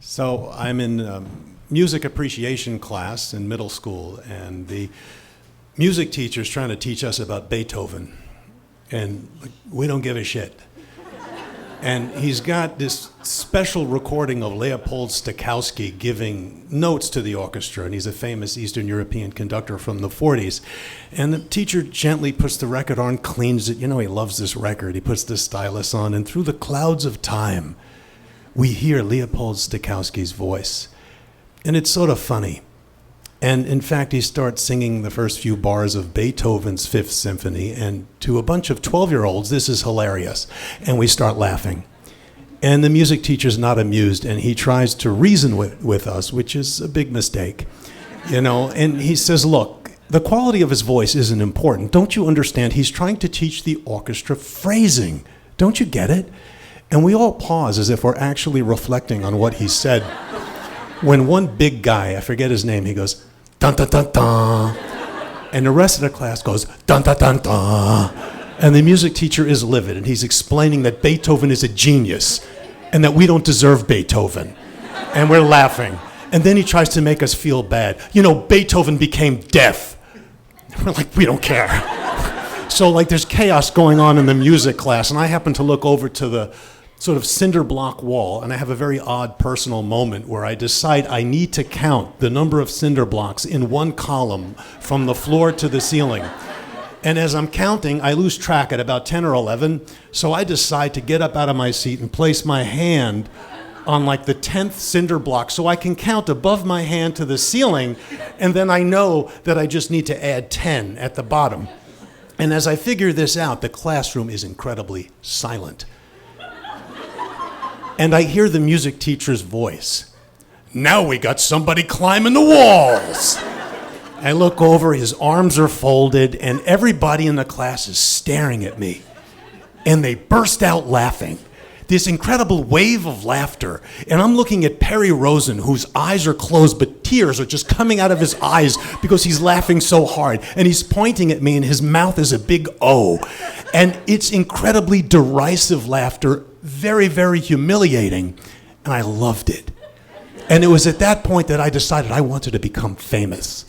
So I'm in music appreciation class in middle school, and the music teacher's trying to teach us about Beethoven, and we don't give a shit. And he's got this special recording of Leopold Stokowski giving notes to the orchestra, and he's a famous Eastern European conductor from the 40s. And the teacher gently puts the record on, cleans it. You know, he loves this record. He puts the stylus on, and through the clouds of time, we hear Leopold Stokowski's voice. And it's sort of funny. And in fact, he starts singing the first few bars of Beethoven's Fifth Symphony, and to a bunch of 12-year-olds, this is hilarious. And we start laughing. And the music teacher's not amused, and he tries to reason with us, which is a big mistake. You know, and he says, look, the quality of his voice isn't important. Don't you understand? He's trying to teach the orchestra phrasing. Don't you get it? And we all pause as if we're actually reflecting on what he said. When one big guy, I forget his name, he goes, dun dun dun dun. And the rest of the class goes, dun dun dun dun. And the music teacher is livid, and he's explaining that Beethoven is a genius and that we don't deserve Beethoven. And we're laughing. And then he tries to make us feel bad. You know, Beethoven became deaf. We're like, we don't care. So like there's chaos going on in the music class, and I happen to look over to the sort of cinder block wall, and I have a very odd personal moment where I decide I need to count the number of cinder blocks in one column from the floor to the ceiling. And as I'm counting, I lose track at about 10 or 11, so I decide to get up out of my seat and place my hand on like the 10th cinder block so I can count above my hand to the ceiling, and then I know that I just need to add 10 at the bottom. And as I figure this out, the classroom is incredibly silent. And I hear the music teacher's voice. Now we got somebody climbing the walls. I look over, his arms are folded, and everybody in the class is staring at me. And they burst out laughing. This incredible wave of laughter. And I'm looking at Perry Rosen, whose eyes are closed, but tears are just coming out of his eyes because he's laughing so hard. And he's pointing at me, and his mouth is a big O. And it's incredibly derisive laughter, very, very humiliating. And I loved it. And it was at that point that I decided I wanted to become famous.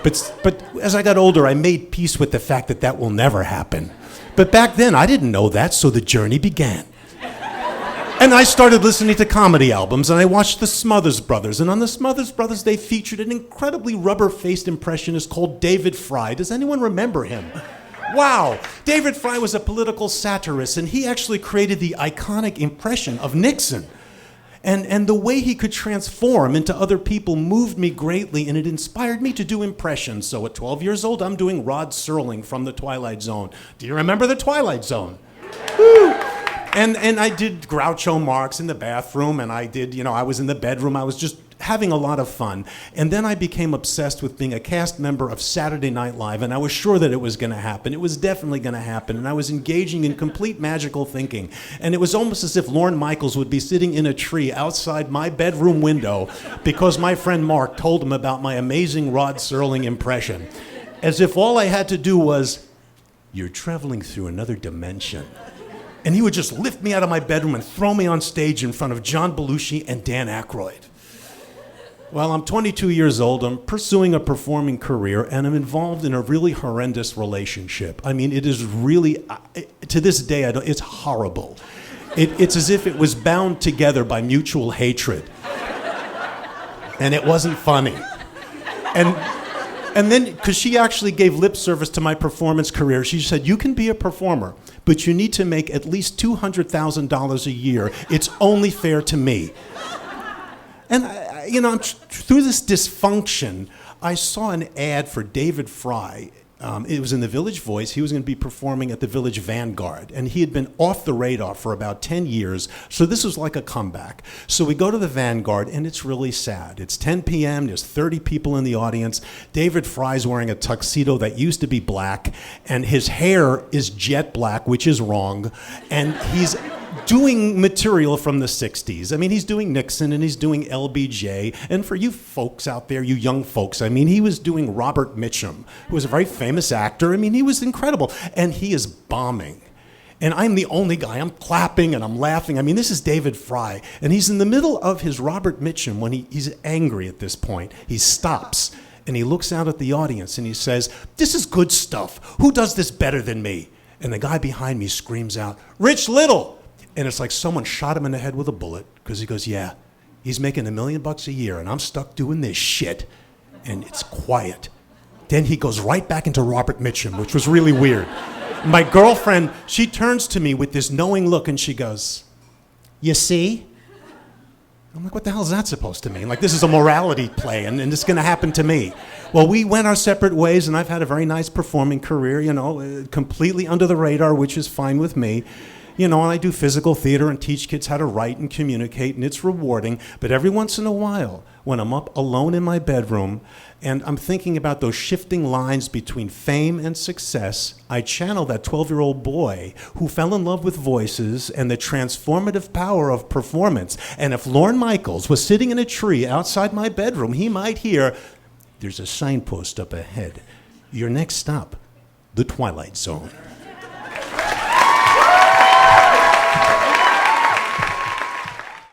But as I got older, I made peace with the fact that that will never happen. But back then, I didn't know that, so the journey began. And I started listening to comedy albums, and I watched the Smothers Brothers. And on the Smothers Brothers, they featured an incredibly rubber-faced impressionist called David Fry. Does anyone remember him? Wow. David Fry was a political satirist, and he actually created the iconic impression of Nixon. And the way he could transform into other people moved me greatly, and it inspired me to do impressions. So at 12 years old, I'm doing Rod Serling from The Twilight Zone. Do you remember The Twilight Zone? Woo! And I did Groucho Marx in the bathroom, and I did, you know, I was in the bedroom. I was just having a lot of fun. And then I became obsessed with being a cast member of Saturday Night Live, and I was sure that it was going to happen. It was definitely going to happen, and I was engaging in complete magical thinking. And it was almost as if Lorne Michaels would be sitting in a tree outside my bedroom window because my friend Mark told him about my amazing Rod Serling impression. As if all I had to do was, "You're traveling through another dimension." And he would just lift me out of my bedroom and throw me on stage in front of John Belushi and Dan Aykroyd. Well, I'm 22 years old, I'm pursuing a performing career, and I'm involved in a really horrendous relationship. I mean, it is really, to this day, it's horrible. It's as if it was bound together by mutual hatred. And it wasn't funny. And then, because she actually gave lip service to my performance career, she said, you can be a performer, but you need to make at least $200,000 a year. It's only fair to me. And, you know, through this dysfunction, I saw an ad for David Fry. It was in the Village Voice. He was going to be performing at the Village Vanguard. And he had been off the radar for about 10 years. So this was like a comeback. So we go to the Vanguard, and it's really sad. It's 10 p.m. There's 30 people in the audience. David Fry's wearing a tuxedo that used to be black. And his hair is jet black, which is wrong. And he's doing material from the 60s. I mean, he's doing Nixon and he's doing LBJ. And for you folks out there, you young folks, I mean, he was doing Robert Mitchum, who was a very famous actor. I mean, he was incredible. And he is bombing. And I'm the only guy. I'm clapping and I'm laughing. I mean, this is David Fry. And he's in the middle of his Robert Mitchum when he's angry at this point. He stops and he looks out at the audience and he says, "This is good stuff. Who does this better than me?" And the guy behind me screams out, "Rich Little!" And it's like someone shot him in the head with a bullet, because he goes, "Yeah, he's making $1 million a year and I'm stuck doing this shit." And it's quiet. Then he goes right back into Robert Mitchum, which was really weird. My girlfriend, she turns to me with this knowing look and she goes, "You see?" I'm like, what the hell is that supposed to mean? Like, this is a morality play and it's going to happen to me. Well, we went our separate ways and I've had a very nice performing career, completely under the radar, which is fine with me. And I do physical theater and teach kids how to write and communicate, and it's rewarding. But every once in a while, when I'm up alone in my bedroom and I'm thinking about those shifting lines between fame and success, I channel that 12-year-old boy who fell in love with voices and the transformative power of performance. And if Lorne Michaels was sitting in a tree outside my bedroom, he might hear, "There's a signpost up ahead. Your next stop, the Twilight Zone."